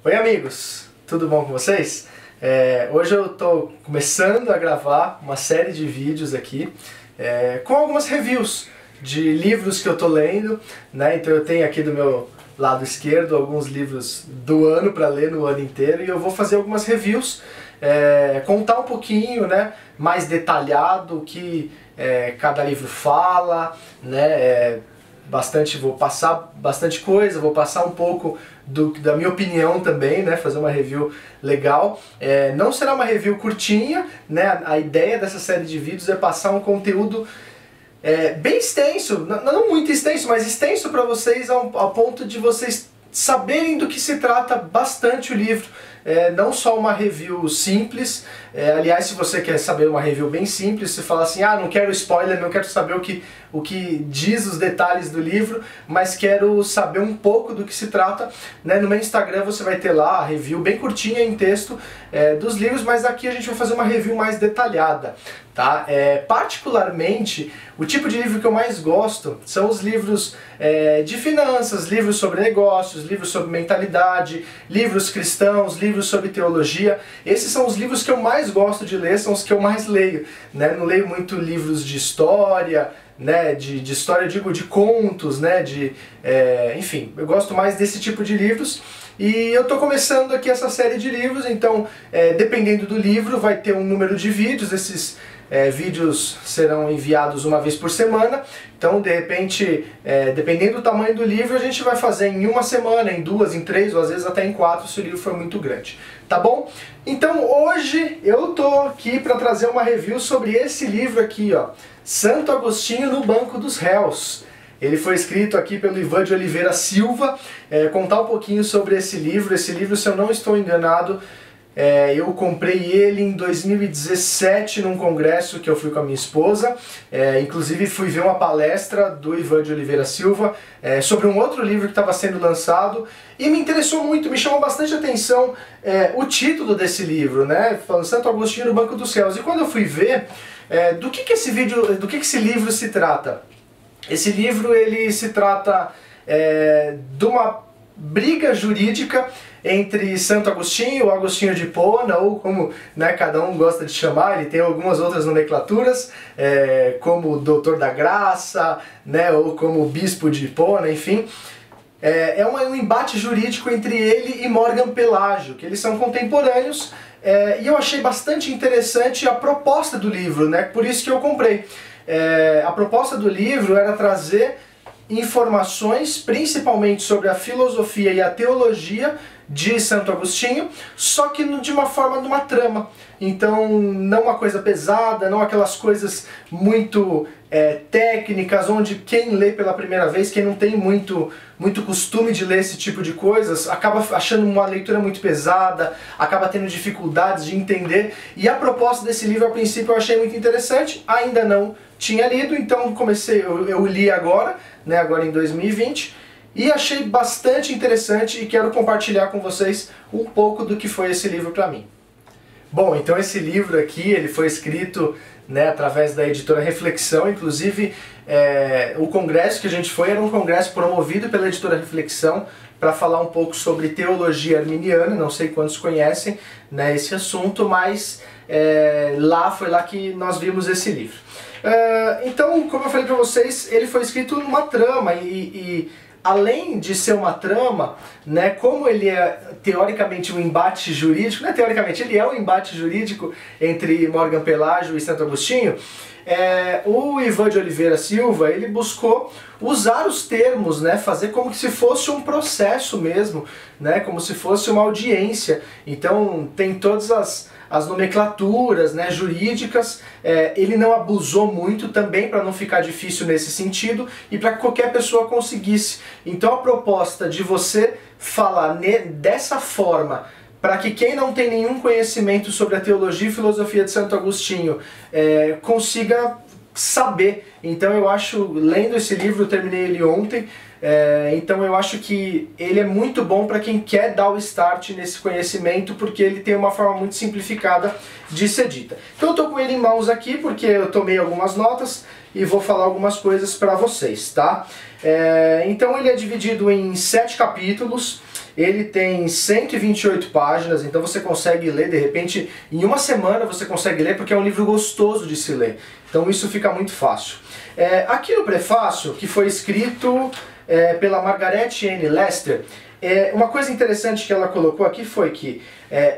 Oi amigos, tudo bom com vocês? Hoje eu estou começando a gravar uma série de vídeos aqui com algumas reviews de livros que eu estou lendo, né? Então eu tenho aqui do meu lado esquerdo alguns livros do ano para ler no ano inteiro e eu vou fazer algumas reviews, contar um pouquinho, né, mais detalhado o que cada livro fala, né? Vou passar bastante coisa, vou passar um pouco da minha opinião também, né, fazer uma review legal. Não será uma review curtinha, né, a ideia dessa série de vídeos é passar um conteúdo bem extenso, não muito extenso, mas extenso para vocês ao ponto de vocês saberem do que se trata bastante o livro. Não só uma review simples, aliás, se você quer saber uma review bem simples, você fala assim, não quero spoiler, não quero saber o que diz os detalhes do livro, mas quero saber um pouco do que se trata, né? No meu Instagram você vai ter lá a review bem curtinha em texto dos livros, mas aqui a gente vai fazer uma review mais detalhada, tá? Particularmente, o tipo de livro que eu mais gosto são os livros de finanças, livros sobre negócios, livros sobre mentalidade, livros cristãos, livros sobre teologia. Esses são os livros que eu mais gosto de ler, são os que eu mais leio, né? Não leio muito livros de história, né? De história, eu digo, de contos, né? Enfim, eu gosto mais desse tipo de livros. E eu estou começando aqui essa série de livros, então dependendo do livro vai ter um número de vídeos. Esses vídeos serão enviados uma vez por semana, então de repente, dependendo do tamanho do livro, a gente vai fazer em uma semana, em duas, em três, ou às vezes até em quatro, se o livro for muito grande, tá bom? Então hoje eu tô aqui para trazer uma review sobre esse livro aqui, ó, Santo Agostinho no Banco dos Réus. Ele foi escrito aqui pelo Ivan de Oliveira Silva. Contar um pouquinho sobre esse livro, se eu não estou enganado, eu comprei ele em 2017 num congresso que eu fui com a minha esposa. Inclusive fui ver uma palestra do Ivan de Oliveira Silva sobre um outro livro que estava sendo lançado e me interessou muito, me chamou bastante atenção o título desse livro, né? Falando Santo Agostinho no Banco dos Réus. E quando eu fui ver do que esse livro se trata? Esse livro ele se trata de uma briga jurídica entre Santo Agostinho, ou Agostinho de Hipona, ou como, né, cada um gosta de chamar. Ele tem algumas outras nomenclaturas, como Doutor da Graça, né, ou como Bispo de Hipona, enfim. É um embate jurídico entre ele e Morgan Pelágio, que eles são contemporâneos, e eu achei bastante interessante a proposta do livro, né, por isso que eu comprei. A proposta do livro era trazer informações principalmente sobre a filosofia e a teologia de Santo Agostinho, só que de uma forma, de uma trama. Então não uma coisa pesada, não aquelas coisas muito técnicas, onde quem lê pela primeira vez, quem não tem muito costume de ler esse tipo de coisas, acaba achando uma leitura muito pesada, acaba tendo dificuldades de entender. E a proposta desse livro, a princípio, eu achei muito interessante, ainda não tinha lido, então eu li agora, né, agora em 2020, e achei bastante interessante e quero compartilhar com vocês um pouco do que foi esse livro para mim. Bom, então esse livro aqui, ele foi escrito, né, através da editora Reflexão. Inclusive o congresso que a gente foi era um congresso promovido pela editora Reflexão para falar um pouco sobre teologia arminiana. Não sei quantos conhecem, né, esse assunto, mas foi lá que nós vimos esse livro. Então, como eu falei para vocês, ele foi escrito numa trama e além de ser uma trama, né, como ele é teoricamente um embate jurídico, né, teoricamente ele é um embate jurídico entre Morgan Pelágio e Santo Agostinho, o Ivan de Oliveira Silva, ele buscou usar os termos, né, fazer como se fosse um processo mesmo, né, como se fosse uma audiência. Então tem todas as nomenclaturas, né, jurídicas. Ele não abusou muito também para não ficar difícil nesse sentido e para que qualquer pessoa conseguisse. Então a proposta de você falar dessa forma, para que quem não tem nenhum conhecimento sobre a teologia e filosofia de Santo Agostinho consiga saber. Então eu acho, lendo esse livro, eu terminei ele ontem, então eu acho que ele é muito bom para quem quer dar o start nesse conhecimento, porque ele tem uma forma muito simplificada de ser dita. Então eu estou com ele em mãos aqui porque eu tomei algumas notas e vou falar algumas coisas para vocês, tá? Então ele é dividido em 7 capítulos. ele tem 128 páginas, então você consegue ler, de repente, em uma semana você consegue ler, porque é um livro gostoso de se ler. Então isso fica muito fácil. Aqui no prefácio, que foi escrito pela Margaret Ann Lester, uma coisa interessante que ela colocou aqui foi que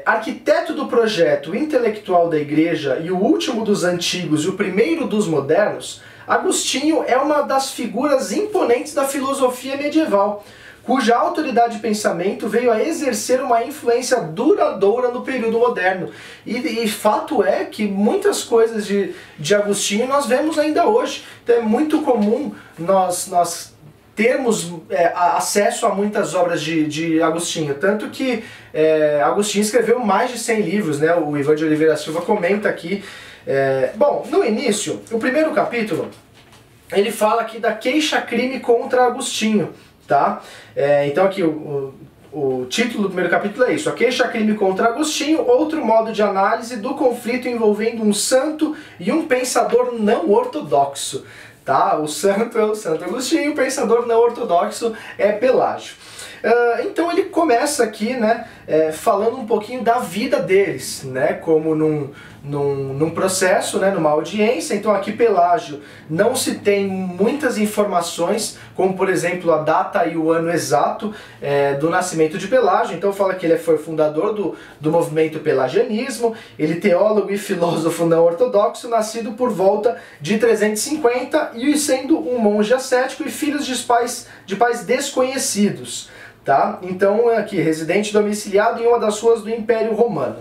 arquiteto do projeto intelectual da igreja e o último dos antigos e o primeiro dos modernos, Agostinho é uma das figuras imponentes da filosofia medieval, cuja autoridade de pensamento veio a exercer uma influência duradoura no período moderno. E fato é que muitas coisas de Agostinho nós vemos ainda hoje. Então é muito comum nós termos acesso a muitas obras de Agostinho. Tanto que Agostinho escreveu mais de 100 livros, né? O Ivan de Oliveira Silva comenta aqui. Bom, no início, o primeiro capítulo, ele fala aqui da queixa-crime contra Agostinho. Tá? Então aqui o título do primeiro capítulo é isso: a queixa-crime contra Agostinho, outro modo de análise do conflito envolvendo um santo e um pensador não ortodoxo. Tá? O santo é o Santo Agostinho, o pensador não ortodoxo é Pelágio. Então ele começa aqui, né, falando um pouquinho da vida deles, né, como num processo, né, numa audiência. Então aqui Pelágio não se tem muitas informações, como por exemplo a data e o ano exato do nascimento de Pelágio. Então fala que ele foi fundador do movimento pelagianismo, ele teólogo e filósofo não ortodoxo, nascido por volta de 350 e sendo um monge ascético e filho de pais desconhecidos. Tá? Então aqui, residente domiciliado em uma das ruas do Império Romano.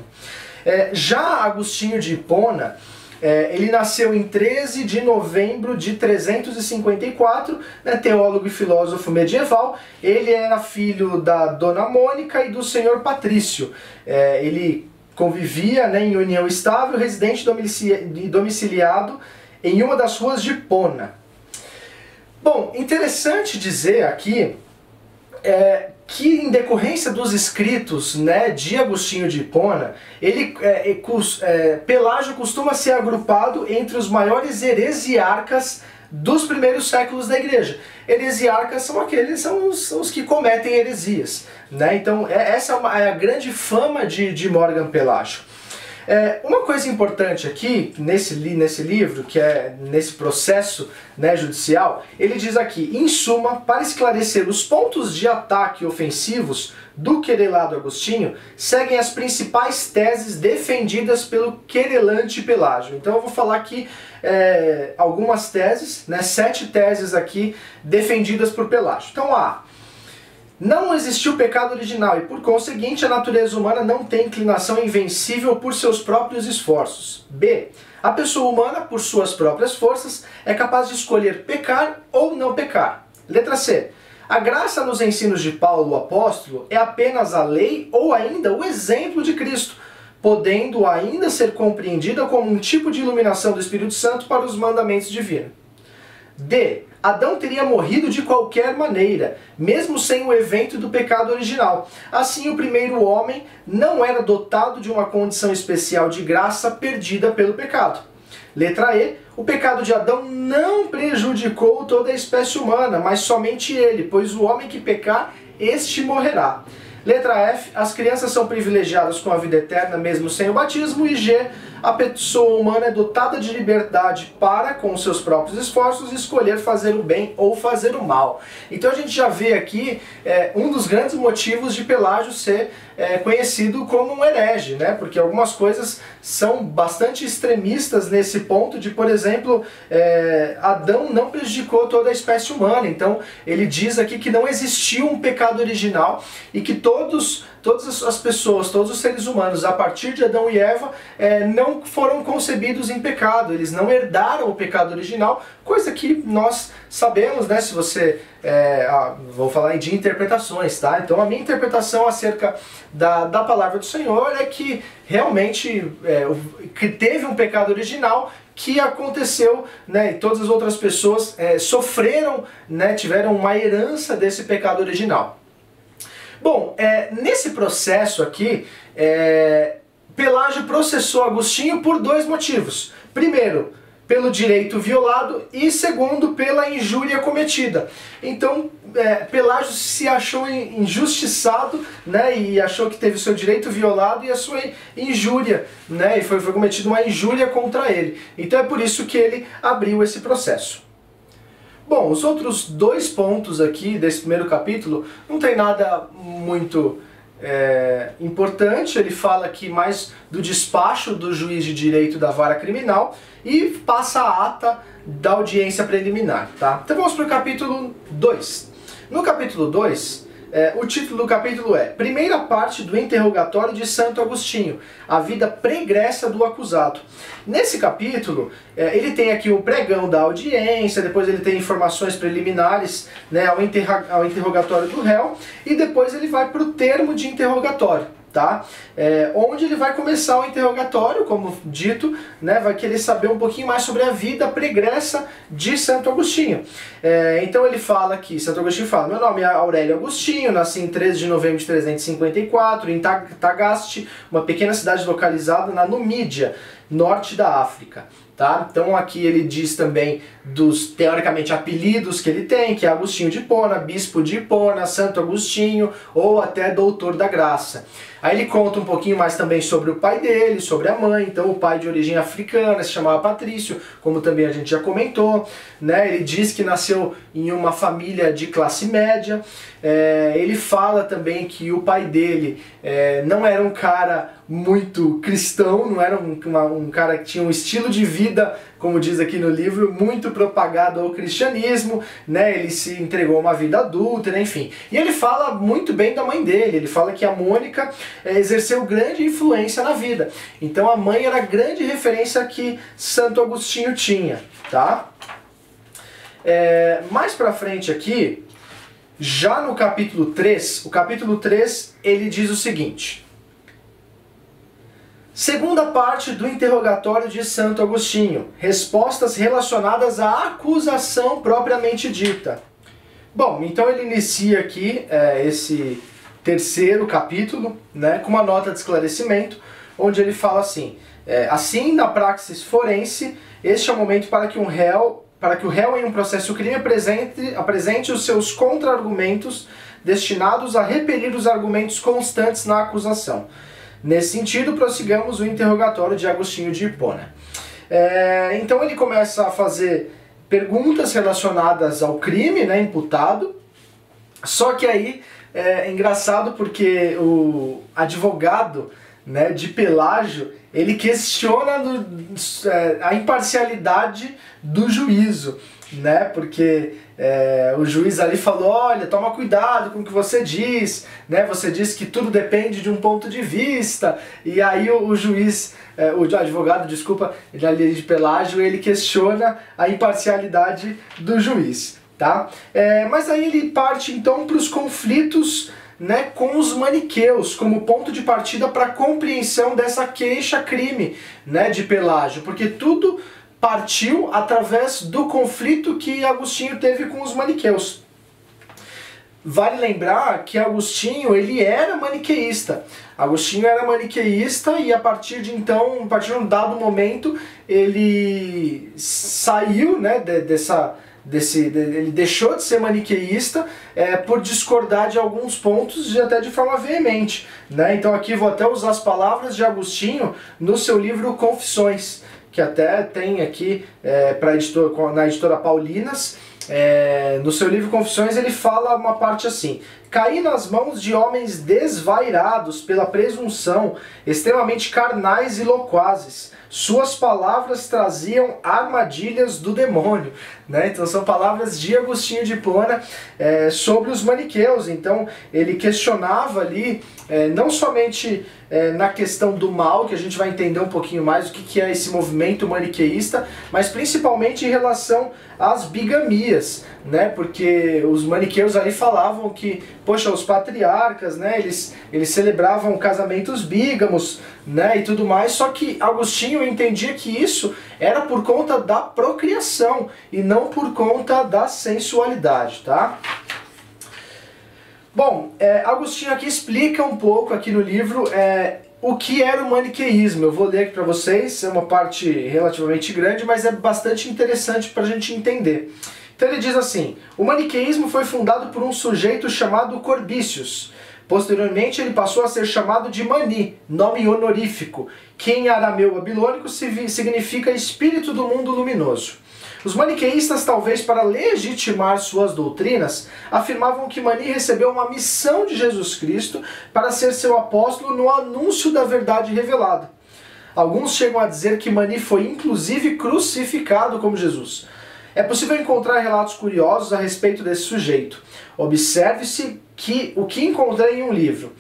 Já Agostinho de Hipona, ele nasceu em 13 de novembro de 354, né, teólogo e filósofo medieval. Ele era filho da Dona Mônica e do senhor Patrício. Ele convivia, né, em união estável, residente domiciliado em uma das ruas de Hipona. Bom, interessante dizer aqui que em decorrência dos escritos, né, de Agostinho de Hipona, Pelágio costuma ser agrupado entre os maiores heresiarcas dos primeiros séculos da igreja. Heresiarcas são os que cometem heresias, né? Então essa é a grande fama de Morgan Pelágio. Uma coisa importante aqui, nesse livro, que é nesse processo, né, judicial, ele diz aqui: em suma, para esclarecer os pontos de ataque ofensivos do querelado Agostinho, seguem as principais teses defendidas pelo querelante Pelágio. Então eu vou falar aqui algumas teses, né, 7 teses aqui defendidas por Pelágio. Então não existiu pecado original e, por conseguinte, a natureza humana não tem inclinação invencível por seus próprios esforços. B. A pessoa humana, por suas próprias forças, é capaz de escolher pecar ou não pecar. Letra C. A graça nos ensinos de Paulo, o apóstolo, é apenas a lei ou ainda o exemplo de Cristo, podendo ainda ser compreendida como um tipo de iluminação do Espírito Santo para os mandamentos divinos. D. Adão teria morrido de qualquer maneira, mesmo sem o evento do pecado original. Assim, o primeiro homem não era dotado de uma condição especial de graça perdida pelo pecado. Letra E. O pecado de Adão não prejudicou toda a espécie humana, mas somente ele, pois o homem que pecar, este morrerá. Letra F. As crianças são privilegiadas com a vida eterna mesmo sem o batismo. E G. A pessoa humana é dotada de liberdade para, com seus próprios esforços, escolher fazer o bem ou fazer o mal. Então a gente já vê aqui um dos grandes motivos de Pelágio ser conhecido como um herege, né? Porque algumas coisas são bastante extremistas nesse ponto de, por exemplo, Adão não prejudicou toda a espécie humana. Então ele diz aqui que não existiu um pecado original e que todas as pessoas, todos os seres humanos, a partir de Adão e Eva, não foram concebidos em pecado, eles não herdaram o pecado original, coisa que nós sabemos, né? Se você... vou falar de interpretações, tá? Então a minha interpretação acerca da palavra do Senhor é que realmente que teve um pecado original que aconteceu, né, e todas as outras pessoas sofreram, né, tiveram uma herança desse pecado original. Bom, nesse processo aqui, Pelágio processou Agostinho por 2 motivos. Primeiro, pelo direito violado e segundo, pela injúria cometida. Então, Pelágio se achou injustiçado, né, e achou que teve o seu direito violado e a sua injúria, né, e foi cometida uma injúria contra ele. Então é por isso que ele abriu esse processo. Bom, os outros dois pontos aqui desse primeiro capítulo não tem nada muito importante. Ele fala aqui mais do despacho do juiz de direito da vara criminal e passa a ata da audiência preliminar, tá? Então vamos para o capítulo 2. No capítulo 2, o título do capítulo é Primeira parte do interrogatório de Santo Agostinho, a vida pregressa do acusado. Nesse capítulo, ele tem aqui o pregão da audiência, depois ele tem informações preliminares, né, ao interrogatório do réu, e depois ele vai para o termo de interrogatório. Tá? Onde ele vai começar o interrogatório, como dito, né, vai querer saber um pouquinho mais sobre a vida pregressa de Santo Agostinho. Então ele fala aqui, Santo Agostinho fala: meu nome é Aurélio Agostinho, nasci em 13 de novembro de 354 em Tagaste, uma pequena cidade localizada na Numídia, norte da África. Tá? Então aqui ele diz também dos, teoricamente, apelidos que ele tem, que é Agostinho de Hipona, Bispo de Hipona, Santo Agostinho ou até Doutor da Graça. Aí ele conta um pouquinho mais também sobre o pai dele, sobre a mãe. Então o pai de origem africana se chamava Patrício, como também a gente já comentou, né? Ele diz que nasceu em uma família de classe média. Ele fala também que o pai dele não era um cara muito cristão, não era um cara que tinha um estilo de vida, como diz aqui no livro, muito propagado ao cristianismo, né? Ele se entregou a uma vida adúltera, enfim. E ele fala muito bem da mãe dele, ele fala que a Mônica exerceu grande influência na vida. Então a mãe era a grande referência que Santo Agostinho tinha, tá? Mais pra frente aqui, já no capítulo 3, o capítulo 3 ele diz o seguinte: segunda parte do interrogatório de Santo Agostinho, respostas relacionadas à acusação propriamente dita. Bom, então ele inicia aqui esse terceiro capítulo, né, com uma nota de esclarecimento, onde ele fala assim: assim, na praxis forense, este é o momento para que o réu em um processo crime apresente os seus contra-argumentos destinados a repelir os argumentos constantes na acusação. Nesse sentido, prossigamos o interrogatório de Agostinho de Hipona. Então ele começa a fazer perguntas relacionadas ao crime, né, imputado, só que aí é engraçado porque o advogado, né, de Pelágio, ele questiona a imparcialidade do juízo, né, porque o juiz ali falou: olha, toma cuidado com o que você diz, né, você diz que tudo depende de um ponto de vista, e aí o juiz, o advogado, desculpa, ali de Pelágio, ele questiona a imparcialidade do juiz, tá? Mas aí ele parte então para os conflitos, né, com os maniqueus, como ponto de partida para a compreensão dessa queixa-crime, né, de Pelágio, porque tudo partiu através do conflito que Agostinho teve com os maniqueus. Vale lembrar que Agostinho, ele era maniqueísta. Agostinho era maniqueísta e a partir de então, a partir de um dado momento, ele saiu, né, ele deixou de ser maniqueísta por discordar de alguns pontos e até de forma veemente, né? Então aqui vou até usar as palavras de Agostinho no seu livro Confissões, que até tem aqui na editora Paulinas. No seu livro Confissões ele fala uma parte assim: caí nas mãos de homens desvairados pela presunção, extremamente carnais e loquazes. Suas palavras traziam armadilhas do demônio, né? Então são palavras de Agostinho de Hipona sobre os maniqueus. Então ele questionava ali não somente na questão do mal, que a gente vai entender um pouquinho mais o que é esse movimento maniqueísta, mas principalmente em relação às bigamias, né? Porque os maniqueus ali falavam que, poxa, os patriarcas, né, eles celebravam casamentos bígamos, né, e tudo mais, só que Agostinho entendia que isso era por conta da procriação e não por conta da sensualidade, tá? Bom, Agostinho aqui explica um pouco aqui no livro o que era o maniqueísmo. Eu vou ler aqui para vocês, é uma parte relativamente grande, mas é bastante interessante para a gente entender. Então ele diz assim: o maniqueísmo foi fundado por um sujeito chamado Corbícius. Posteriormente ele passou a ser chamado de Mani, nome honorífico, que em arameu babilônico significa espírito do mundo luminoso. Os maniqueístas, talvez para legitimar suas doutrinas, afirmavam que Mani recebeu uma missão de Jesus Cristo para ser seu apóstolo no anúncio da verdade revelada. Alguns chegam a dizer que Mani foi inclusive crucificado como Jesus. É possível encontrar relatos curiosos a respeito desse sujeito. Observe-se que o que encontrei em um livro.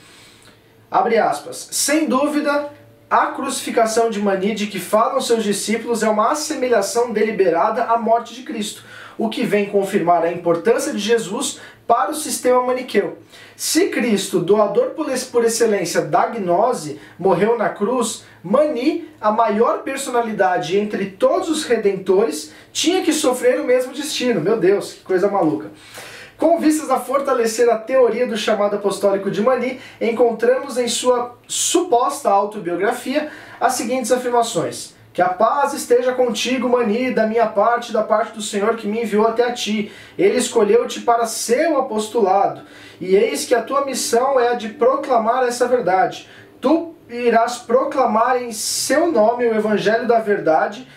Abre aspas. Sem dúvida, a crucificação de Mani de que falam seus discípulos é uma assemelhação deliberada à morte de Cristo, o que vem confirmar a importância de Jesus para o sistema maniqueu. Se Cristo, doador por excelência da gnose, morreu na cruz, Mani, a maior personalidade entre todos os redentores, tinha que sofrer o mesmo destino. Meu Deus, que coisa maluca. Com vistas a fortalecer a teoria do chamado apostólico de Mani, encontramos em sua suposta autobiografia as seguintes afirmações: que a paz esteja contigo, Mani, da minha parte e da parte do Senhor que me enviou até a ti. Ele escolheu-te para seu apostolado, e eis que a tua missão é a de proclamar essa verdade. Tu irás proclamar em seu nome o evangelho da verdade,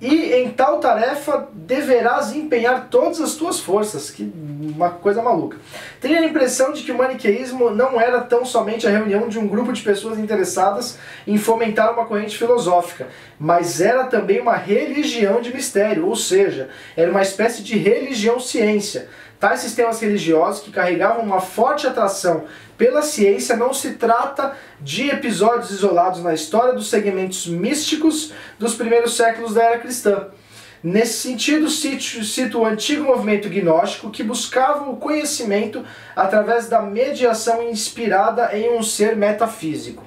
e em tal tarefa deverás empenhar todas as tuas forças. Que uma coisa maluca. Tenho a impressão de que o maniqueísmo não era tão somente a reunião de um grupo de pessoas interessadas em fomentar uma corrente filosófica, mas era também uma religião de mistério, ou seja, era uma espécie de religião-ciência. Tais sistemas religiosos que carregavam uma forte atração pela ciência não se trata de episódios isolados na história dos segmentos místicos dos primeiros séculos da era cristã. Nesse sentido, cito o antigo movimento gnóstico que buscava o conhecimento através da mediação inspirada em um ser metafísico.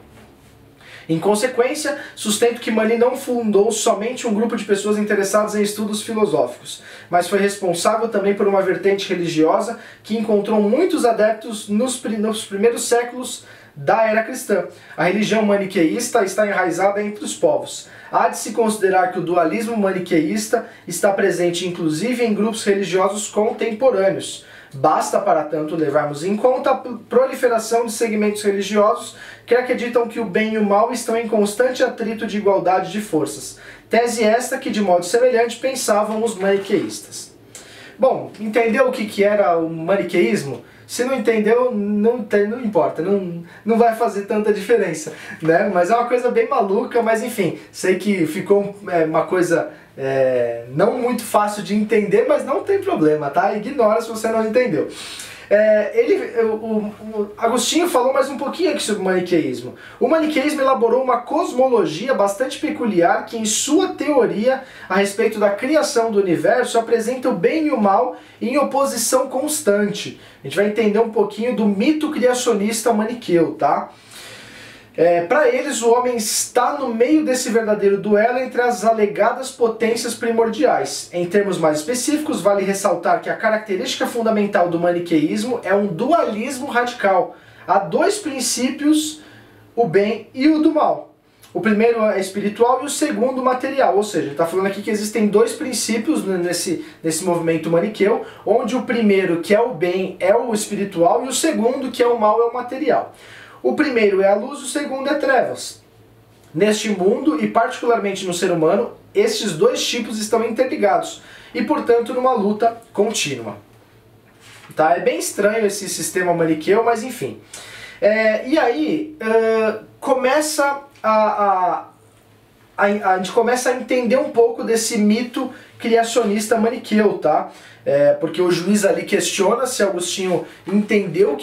Em consequência, sustento que Mani não fundou somente um grupo de pessoas interessadas em estudos filosóficos, mas foi responsável também por uma vertente religiosa que encontrou muitos adeptos nos primeiros séculos da era cristã. A religião maniqueísta está enraizada entre os povos. Há de se considerar que o dualismo maniqueísta está presente inclusive em grupos religiosos contemporâneos. Basta, para tanto, levarmos em conta a proliferação de segmentos religiosos que acreditam que o bem e o mal estão em constante atrito de igualdade de forças. Tese esta que, de modo semelhante, pensavam os maniqueístas. Bom, entendeu o que era o maniqueísmo? Se não entendeu, não importa, não vai fazer tanta diferença, né? Mas é uma coisa bem maluca, mas enfim, sei que ficou uma coisa não muito fácil de entender, mas não tem problema, tá? Ignora se você não entendeu. O Agostinho falou mais um pouquinho aqui sobre o maniqueísmo. O maniqueísmo elaborou uma cosmologia bastante peculiar que, em sua teoria a respeito da criação do universo, apresenta o bem e o mal em oposição constante. A gente vai entender um pouquinho do mito criacionista maniqueu, tá? Para eles, o homem está no meio desse verdadeiro duelo entre as alegadas potências primordiais. Em termos mais específicos, vale ressaltar que a característica fundamental do maniqueísmo é um dualismo radical. Há dois princípios, o bem e o do mal. O primeiro é espiritual e o segundo material, ou seja, está falando aqui que existem dois princípios nesse movimento maniqueu, onde o primeiro, que é o bem, é o espiritual, e o segundo, que é o mal, é o material. O primeiro é a luz, o segundo é trevas. Neste mundo, e particularmente no ser humano, estes dois tipos estão interligados e, portanto, numa luta contínua. Tá? É bem estranho esse sistema maniqueu, mas enfim. E aí, começa a gente começa a entender um pouco desse mito criacionista maniqueu, tá? Porque o juiz ali questiona se Agostinho entendeu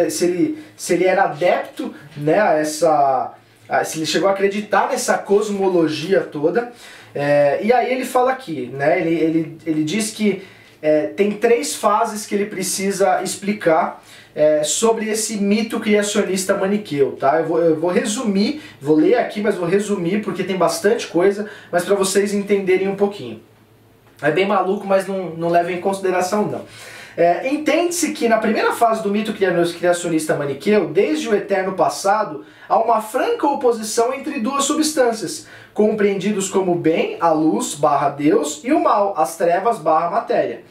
se ele era adepto, né, se ele chegou a acreditar nessa cosmologia toda. E aí ele fala aqui, né, ele diz que tem três fases que ele precisa explicar sobre esse mito criacionista maniqueu, tá? Eu vou resumir, vou ler aqui, mas vou resumir porque tem bastante coisa, mas para vocês entenderem um pouquinho. É bem maluco, mas não leva em consideração não. Entende-se que na primeira fase do mito criacionista maniqueu, desde o eterno passado, há uma franca oposição entre duas substâncias, compreendidos como o bem, a luz barra Deus, e o mal, as trevas barra matéria.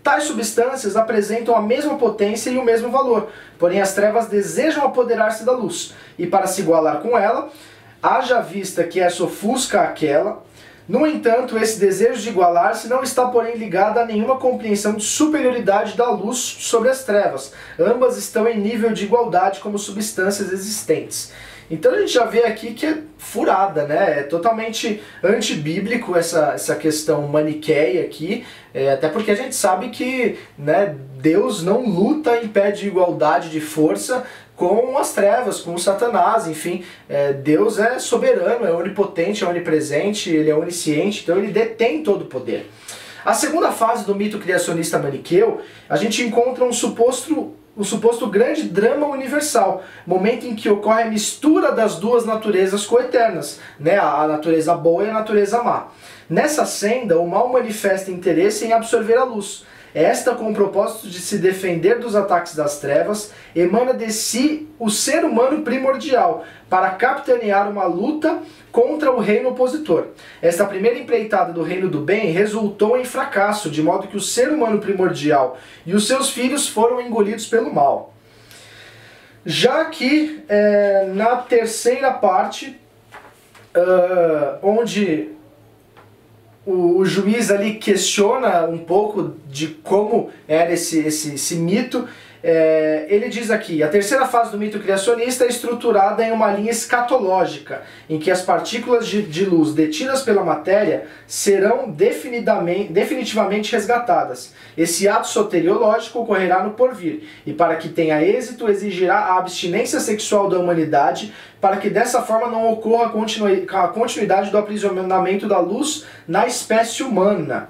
Tais substâncias apresentam a mesma potência e o mesmo valor, porém as trevas desejam apoderar-se da luz, e para se igualar com ela, haja vista que essa ofusca aquela. No entanto, esse desejo de igualar-se não está, porém, ligado a nenhuma compreensão de superioridade da luz sobre as trevas. Ambas estão em nível de igualdade como substâncias existentes. Então a gente já vê aqui que é furada, né? É totalmente antibíblico essa questão maniqueia aqui, até porque a gente sabe que, né, Deus não luta em pé de igualdade de força com as trevas, com o Satanás, enfim, Deus é soberano, é onipotente, é onipresente, ele é onisciente, então ele detém todo o poder. A segunda fase do mito criacionista maniqueu, a gente encontra um suposto grande drama universal, momento em que ocorre a mistura das duas naturezas coeternas, né, a natureza boa e a natureza má. Nessa senda, o mal manifesta interesse em absorver a luz. Esta, com o propósito de se defender dos ataques das trevas, emana de si o ser humano primordial, para capitanear uma luta contra o reino opositor. Esta primeira empreitada do reino do bem resultou em fracasso, de modo que o ser humano primordial e os seus filhos foram engolidos pelo mal. Já que na terceira parte, onde o juiz ali questiona um pouco de como era esse mito, ele diz aqui: a terceira fase do mito criacionista é estruturada em uma linha escatológica, em que as partículas de luz detidas pela matéria serão definitivamente resgatadas. Esse ato soteriológico ocorrerá no porvir, e para que tenha êxito exigirá a abstinência sexual da humanidade, para que dessa forma não ocorra a continuidade do aprisionamento da luz na espécie humana.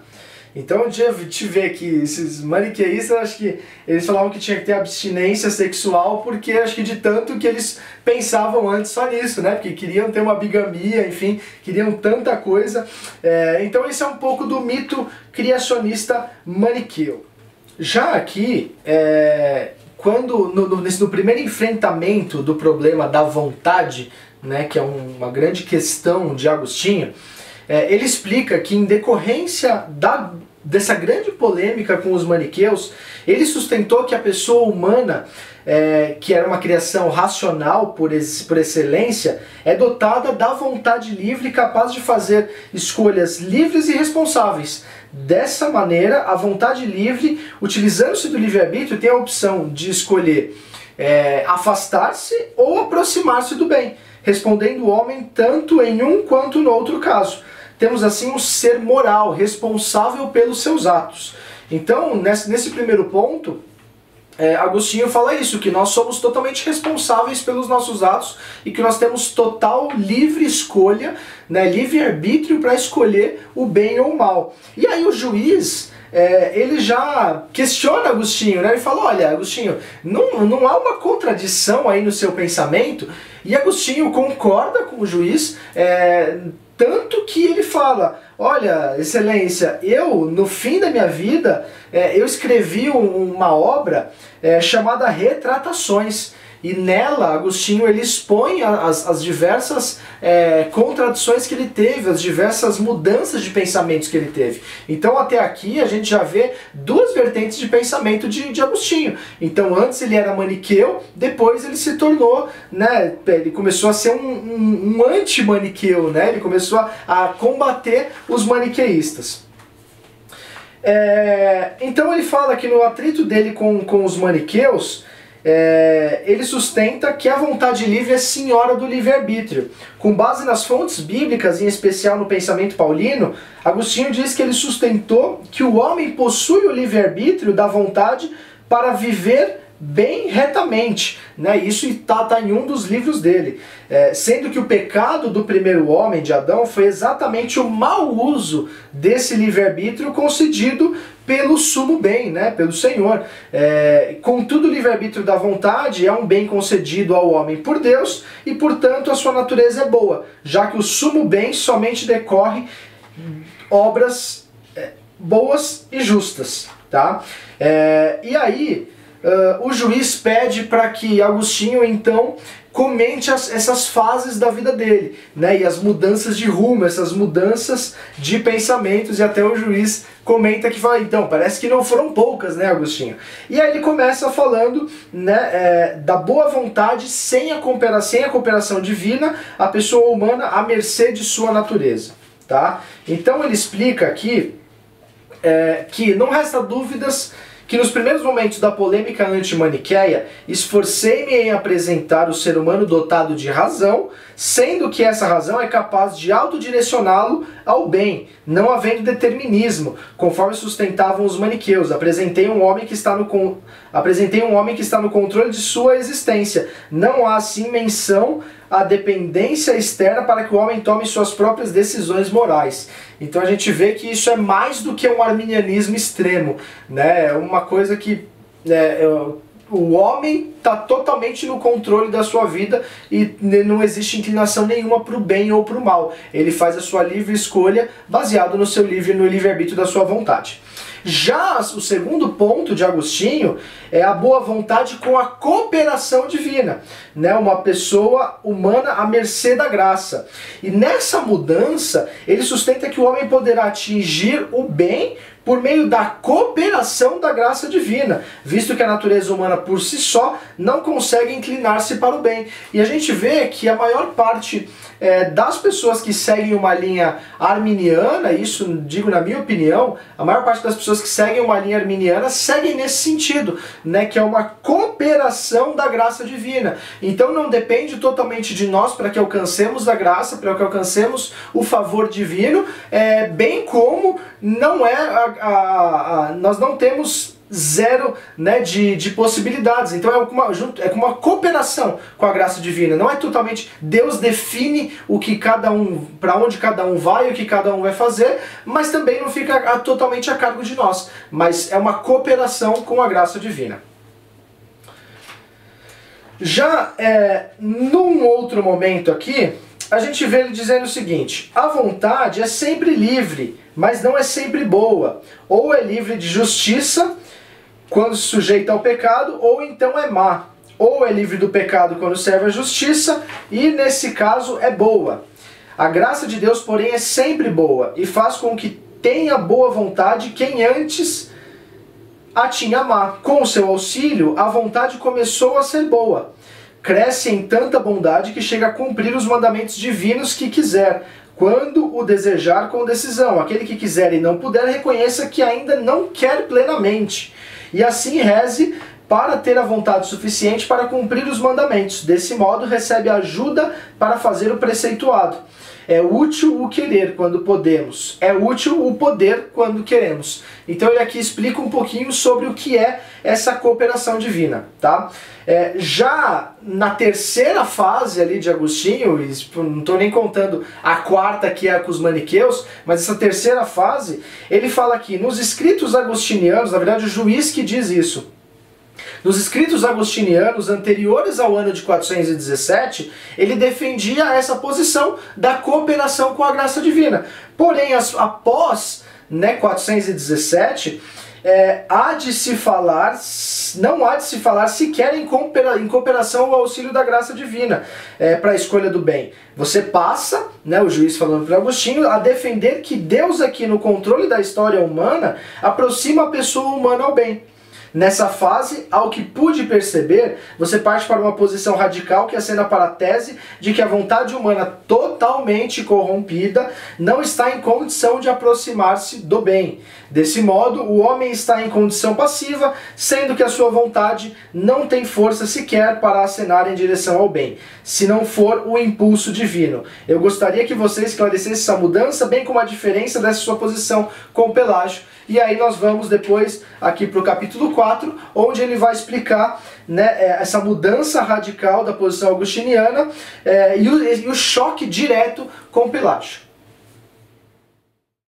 Então a gente vê que esses maniqueístas, acho que eles falavam que tinha que ter abstinência sexual, porque acho que de tanto que eles pensavam antes só nisso, né? Porque queriam ter uma bigamia, enfim, queriam tanta coisa. Então esse é um pouco do mito criacionista maniqueu. Já aqui, quando no primeiro enfrentamento do problema da vontade, né, que é uma grande questão de Agostinho, ele explica que em decorrência dessa grande polêmica com os maniqueus, ele sustentou que a pessoa humana, que era uma criação racional por excelência, é dotada da vontade livre, capaz de fazer escolhas livres e responsáveis. Dessa maneira, a vontade livre, utilizando-se do livre-arbítrio, tem a opção de escolher afastar-se ou aproximar-se do bem, respondendo o homem tanto em um quanto no outro caso. Temos assim um ser moral, responsável pelos seus atos. Então, nesse primeiro ponto, Agostinho fala isso, que nós somos totalmente responsáveis pelos nossos atos e que nós temos total livre escolha, né, livre-arbítrio para escolher o bem ou o mal. E aí o juiz, ele já questiona Agostinho, né? Ele fala: olha, Agostinho, não há uma contradição aí no seu pensamento? E Agostinho concorda com o juiz, tanto que ele fala: olha, excelência, eu, no fim da minha vida, eu escrevi uma obra chamada Retratações. E nela, Agostinho, ele expõe as diversas contradições que ele teve, as diversas mudanças de pensamentos que ele teve. Então, até aqui, a gente já vê duas vertentes de pensamento de Agostinho. Então, antes ele era maniqueu, depois ele se tornou, né, ele começou a ser um anti-maniqueu, né, ele começou a combater os maniqueístas. Então, ele fala que no atrito dele com os maniqueus, ele sustenta que a vontade livre é senhora do livre-arbítrio. Com base nas fontes bíblicas, em especial no pensamento paulino, Agostinho diz que ele sustentou que o homem possui o livre-arbítrio da vontade para viver bem retamente, né? Isso está em um dos livros dele, sendo que o pecado do primeiro homem, de Adão, foi exatamente o mau uso desse livre-arbítrio concedido pelo sumo bem, né? Pelo Senhor. Contudo, o livre-arbítrio da vontade é um bem concedido ao homem por Deus e, portanto, a sua natureza é boa, já que o sumo bem somente decorre obras boas e justas. tá? E aí o juiz pede para que Agostinho então comente essas fases da vida dele, né, e as mudanças de rumo, essas mudanças de pensamentos, e até o juiz comenta que fala, então, parece que não foram poucas, né, Agostinho? E aí ele começa falando, né, da boa vontade sem a cooperação divina, a pessoa humana à mercê de sua natureza, tá? Então ele explica aqui que não resta dúvidas que nos primeiros momentos da polêmica antimaniqueia, esforcei-me em apresentar o ser humano dotado de razão, sendo que essa razão é capaz de autodirecioná-lo ao bem, não havendo determinismo, conforme sustentavam os maniqueus. Apresentei um homem que está no controle de sua existência. Não há assim menção à dependência externa para que o homem tome suas próprias decisões morais. Então a gente vê que isso é mais do que um arminianismo extremo, né? É uma coisa que o homem está totalmente no controle da sua vida e não existe inclinação nenhuma para o bem ou para o mal. Ele faz a sua livre escolha baseado no livre-arbítrio da sua vontade. Já o segundo ponto de Agostinho é a boa vontade com a cooperação divina, né? Uma pessoa humana à mercê da graça. E nessa mudança, ele sustenta que o homem poderá atingir o bem por meio da cooperação da graça divina, visto que a natureza humana por si só não consegue inclinar-se para o bem. E a gente vê que a maior parte das pessoas que seguem uma linha arminiana, isso digo na minha opinião, a maior parte das pessoas que seguem uma linha arminiana seguem nesse sentido, né, que é uma cooperação da graça divina. Então não depende totalmente de nós para que alcancemos a graça, para que alcancemos o favor divino, bem como não nós não temos zero, né, de possibilidades. Então é uma cooperação com a graça divina. Não é totalmente Deus define o que cada um, para onde cada um vai, o que cada um vai fazer, mas também não fica totalmente a cargo de nós. Mas é uma cooperação com a graça divina. Já num outro momento aqui, a gente vê ele dizendo o seguinte: a vontade é sempre livre, mas não é sempre boa. Ou é livre de justiça, quando se sujeita ao pecado, ou então é má. Ou é livre do pecado quando serve à justiça, e nesse caso é boa. A graça de Deus, porém, é sempre boa, e faz com que tenha boa vontade quem antes a tinha má. Com o seu auxílio, a vontade começou a ser boa. Cresce em tanta bondade que chega a cumprir os mandamentos divinos que quiser, quando o desejar com decisão. Aquele que quiser e não puder, reconheça que ainda não quer plenamente. E assim reze para ter a vontade suficiente para cumprir os mandamentos. Desse modo, recebe ajuda para fazer o preceituado. É útil o querer quando podemos. É útil o poder quando queremos. Então ele aqui explica um pouquinho sobre o que é essa cooperação divina, tá? Já na terceira fase ali de Agostinho, não estou nem contando a quarta, que é a com os maniqueus, mas essa terceira fase, ele fala aqui, nos escritos agostinianos, na verdade o juiz que diz isso, nos escritos agostinianos anteriores ao ano de 417, ele defendia essa posição da cooperação com a graça divina. Porém, após 417, não há de se falar sequer em cooperação ao auxílio da graça divina para a escolha do bem. Você passa, o juiz falando para Agostinho, a defender que Deus aqui no controle da história humana aproxima a pessoa humana ao bem. Nessa fase, ao que pude perceber, você parte para uma posição radical que acena para a tese de que a vontade humana totalmente corrompida não está em condição de aproximar-se do bem. Desse modo, o homem está em condição passiva, sendo que a sua vontade não tem força sequer para acenar em direção ao bem, se não for o impulso divino. Eu gostaria que você esclarecesse essa mudança, bem como a diferença dessa sua posição com Pelágio. E aí nós vamos depois aqui para o capítulo 4, onde ele vai explicar essa mudança radical da posição agostiniana e o choque direto com Pelágio.